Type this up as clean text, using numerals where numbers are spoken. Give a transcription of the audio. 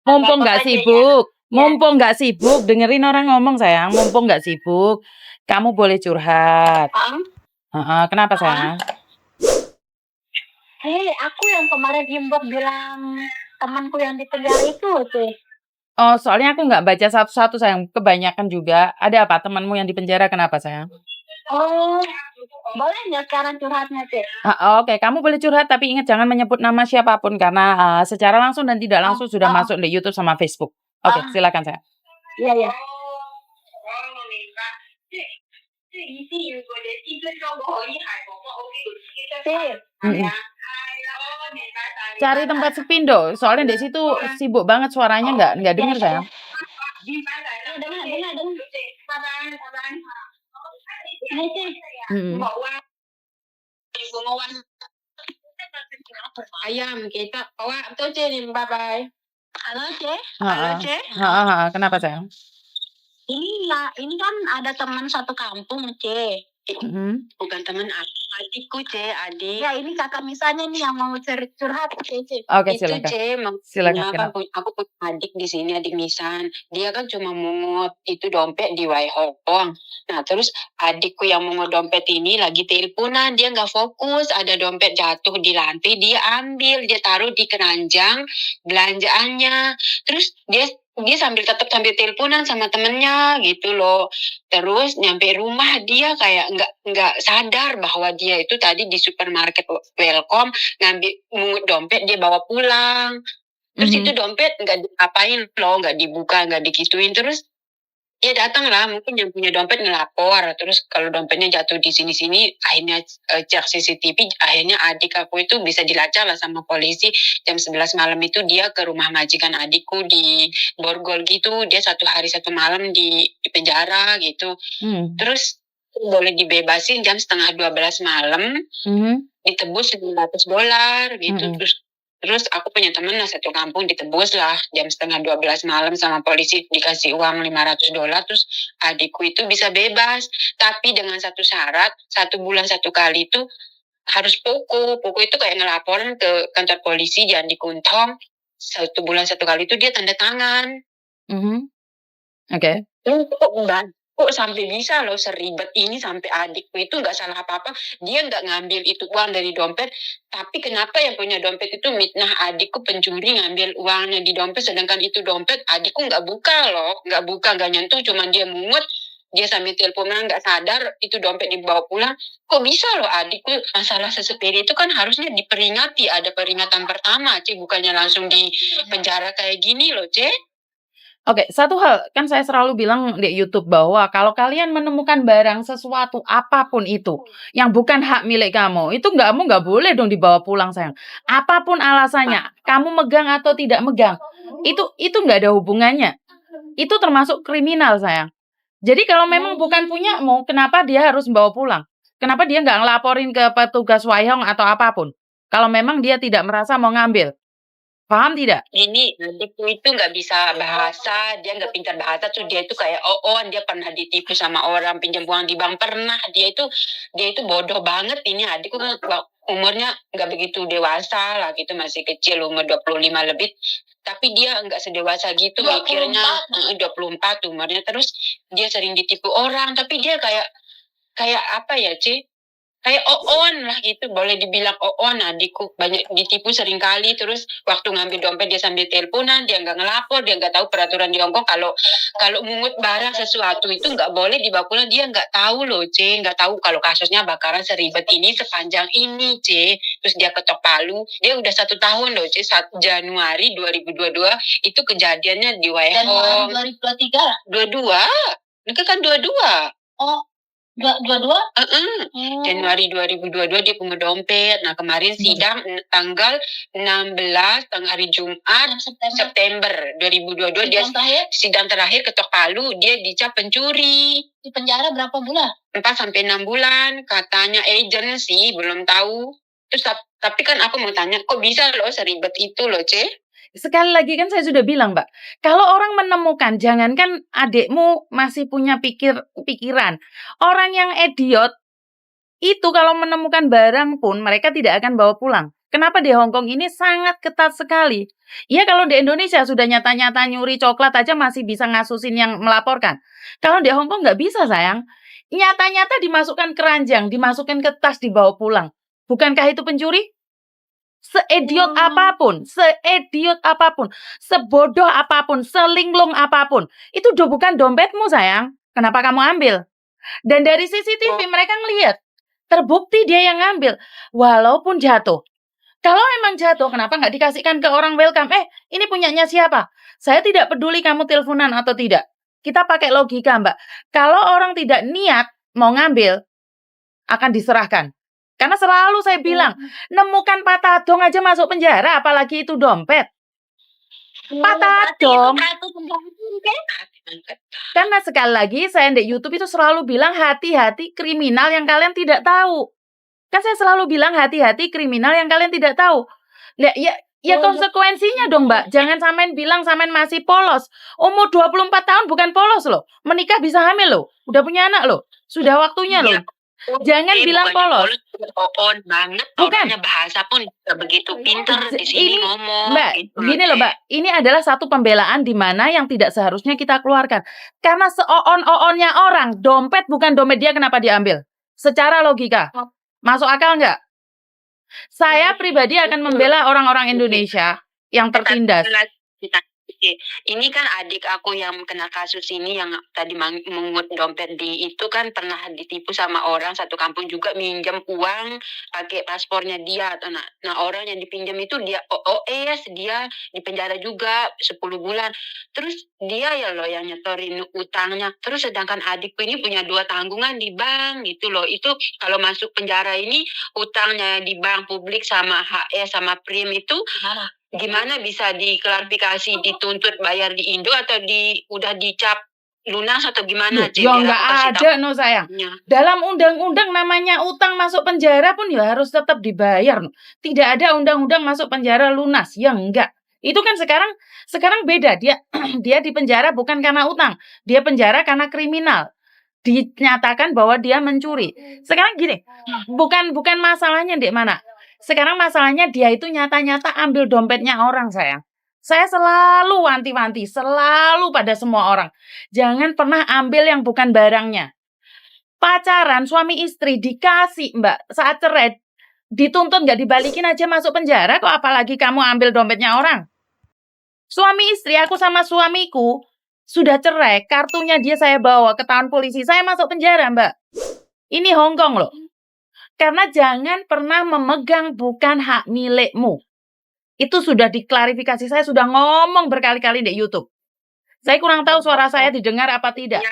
Mumpung nggak sibuk, dengerin orang ngomong sayang. Mumpung nggak sibuk, kamu boleh curhat. Kenapa sayang? Aku yang kemarin inbox bilang temanku yang di penjara itu, Teh. Oh, soalnya aku nggak baca satu-satu sayang. Kebanyakan juga. Ada apa temanmu yang di penjara? Kenapa sayang? Oh, boleh nggak sekarang curhatnya, Teh? Oke, kamu boleh curhat tapi ingat jangan menyebut nama siapapun karena secara langsung dan tidak langsung sudah masuk di YouTube sama Facebook. Oke, silakan sayang. Iya. Cari tempat sepi dong, soalnya di situ sibuk banget suaranya nggak dengar sayang. Ayam kita bawa tuh C nih, bye. Halo C. Kenapa sayang? Ini kan ada teman satu kampung C. Bukan teman adikku C, adik. Ya ini kakak misalnya nih yang mau curhat C. Oke, itu silakan. C, Silakan. kan aku punya adik di sini, adik Nisan. Dia kan cuma mungut itu dompet di Waihong. Nah terus adikku yang mungut dompet ini lagi teleponan, dia nggak fokus, ada dompet jatuh di lantai, dia ambil, dia taruh di keranjang belanjaannya. Terus dia tetap sambil teleponan sama temennya gitu loh. Terus nyampe rumah dia kayak nggak sadar bahwa dia itu tadi di supermarket Welcome ngambil mungut dompet, dia bawa pulang. Terus itu dompet nggak diapain loh, nggak dibuka, nggak dikituin. Terus dia datang lah, mungkin yang punya dompet ngelapor. Terus kalau dompetnya jatuh di sini-sini, akhirnya cek CCTV, akhirnya adik aku itu bisa dilacak lah sama polisi. Jam 11 malam itu dia ke rumah majikan adikku di Borgol gitu. Dia 1 hari 1 malam di penjara gitu. Terus boleh dibebasin jam setengah 12 malam, ditebus $900 gitu. Terus aku punya teman lah satu kampung, ditebus lah jam setengah 12 malam sama polisi, dikasih uang $500. Terus adikku itu bisa bebas, tapi dengan satu syarat, 1 bulan 1 kali itu harus poko itu kayak ngelaporan ke kantor polisi jangan dikuntong. 1 bulan 1 kali itu dia tanda tangan. Oke. Kok sampai bisa loh seribet ini, sampai adikku itu nggak salah apa-apa, dia nggak ngambil itu uang dari dompet, tapi kenapa yang punya dompet itu mitnah adikku pencuri ngambil uangnya di dompet, sedangkan itu dompet adikku nggak buka loh, nggak nyentuh, cuma dia mungut, dia sambil teleponan nggak sadar itu dompet dibawa pulang. Kok bisa loh adikku, masalah sesepele itu kan harusnya diperingati, ada peringatan pertama C, bukannya langsung di penjara kayak gini loh C. Oke, satu hal, kan saya selalu bilang di YouTube bahwa kalau kalian menemukan barang sesuatu apapun itu yang bukan hak milik kamu, itu kamu nggak boleh dong dibawa pulang sayang. Apapun alasannya, kamu megang atau tidak megang, itu nggak ada hubungannya. Itu termasuk kriminal sayang. Jadi kalau memang bukan punyamu, kenapa dia harus bawa pulang? Kenapa dia nggak ngelaporin ke petugas Waihong atau apapun? Kalau memang dia tidak merasa mau ngambil. Paham tidak? Ini adikku itu nggak bisa bahasa, dia nggak pintar bahasa tuh, dia itu kayak dia pernah ditipu sama orang pinjam uang di bank, pernah. Dia itu bodoh banget. Ini adikku kan umurnya nggak begitu dewasa lah gitu, masih kecil, umur 25 lebih. Tapi dia nggak sedewasa gitu mikirnya, 24 umurnya. Terus dia sering ditipu orang, tapi dia kayak apa ya, Ci? Kayak lah gitu, boleh dibilang adikku banyak ditipu sering kali. Terus waktu ngambil dompet dia sambil teleponan, dia nggak ngelapor, dia nggak tahu peraturan di Hongkong kalau mungut barang sesuatu itu nggak boleh dibawa pulang, dia nggak tahu loh C, nggak tahu kalau kasusnya bakaran seribet ini, sepanjang ini C. Terus dia ketok palu, dia udah 1 tahun loh C, 1 Januari 2022 itu kejadiannya di Waihong. Januari 2023? 22, itu kan 22. Oh, 22? Januari 2022 dia pungut dompet. Nah kemarin sidang tanggal 16 hari Jumat September 2022 dia sidang terakhir ketok palu, dia dicap pencuri. Di penjara berapa bulan? 4-6 bulan katanya agent sih, belum tahu. Terus tapi kan aku mau tanya, kok bisa loh seribet itu loh C? Sekali lagi kan saya sudah bilang Mbak, kalau orang menemukan, jangankan adikmu masih punya pikiran, orang yang idiot itu kalau menemukan barang pun mereka tidak akan bawa pulang. Kenapa di Hong Kong ini sangat ketat sekali. Iya kalau di Indonesia sudah nyata-nyata nyuri coklat aja masih bisa ngasusin yang melaporkan. Kalau di Hong Kong nggak bisa sayang. Nyata-nyata dimasukkan keranjang, dimasukin ke tas dibawa pulang. Bukankah itu pencuri? Seidiot apapun, sebodoh apapun, selinglung apapun, itu udah bukan dompetmu sayang. Kenapa kamu ambil? Dan dari CCTV mereka ngelihat, terbukti dia yang ngambil, walaupun jatuh. Kalau emang jatuh, kenapa nggak dikasihkan ke orang welcome? Ini punyanya siapa? Saya tidak peduli kamu teleponan atau tidak. Kita pakai logika, Mbak. Kalau orang tidak niat mau ngambil, akan diserahkan. Karena selalu saya bilang, nemukan patadong aja masuk penjara, apalagi itu dompet. Patadong. Karena sekali lagi, saya di YouTube itu selalu bilang, hati-hati kriminal yang kalian tidak tahu. Kan saya selalu bilang hati-hati kriminal yang kalian tidak tahu. Ya konsekuensinya dong, Mbak. Jangan samain bilang samain masih polos. Umur 24 tahun bukan polos loh. Menikah bisa hamil loh. Udah punya anak loh. Sudah waktunya loh. Jangan bilang polos. Banget. Bukan. Bahasa pun begitu pintar di sini ngomong. Mbak, gitu gini loh, Mbak. Ini adalah satu pembelaan di mana yang tidak seharusnya kita keluarkan. Karena seoon-oonnya orang, dompet bukan dompet dia, kenapa diambil? Secara logika. Masuk akal nggak? Saya pribadi akan membela orang-orang Indonesia yang tertindas. Ini kan adik aku yang kena kasus ini yang tadi mengut dompet di itu kan pernah ditipu sama orang satu kampung juga minjam uang pakai paspornya dia. Nah orang yang dipinjam itu dia OOS, dia di penjara juga 10 bulan. Terus dia ya loh yang nyetorin utangnya. Terus sedangkan adikku ini punya 2 tanggungan di bank gitu loh. Itu kalau masuk penjara ini utangnya di bank publik sama HS sama Prim itu gimana bisa diklarifikasi, dituntut bayar di Indo atau udah dicap lunas atau gimana? Ya nggak ada no sayang. Dalam undang-undang namanya utang masuk penjara pun ya harus tetap dibayar. Tidak ada undang-undang masuk penjara lunas, ya enggak. Itu kan sekarang beda. Dia di penjara bukan karena utang, dia penjara karena kriminal. Dinyatakan bahwa dia mencuri. Sekarang gini, bukan masalahnya di mana. Sekarang masalahnya dia itu nyata-nyata ambil dompetnya orang sayang. Saya selalu wanti-wanti, selalu pada semua orang. Jangan pernah ambil yang bukan barangnya. Pacaran, suami istri dikasih Mbak, saat cerai, dituntut nggak dibalikin aja masuk penjara kok, apalagi kamu ambil dompetnya orang. Suami istri, aku sama suamiku, sudah cerai, kartunya dia saya bawa ke ketahuan polisi, saya masuk penjara Mbak. Ini Hong Kong loh. Karena jangan pernah memegang bukan hak milikmu. Itu sudah diklarifikasi, saya sudah ngomong berkali-kali di YouTube. Saya kurang tahu suara saya didengar apa tidak.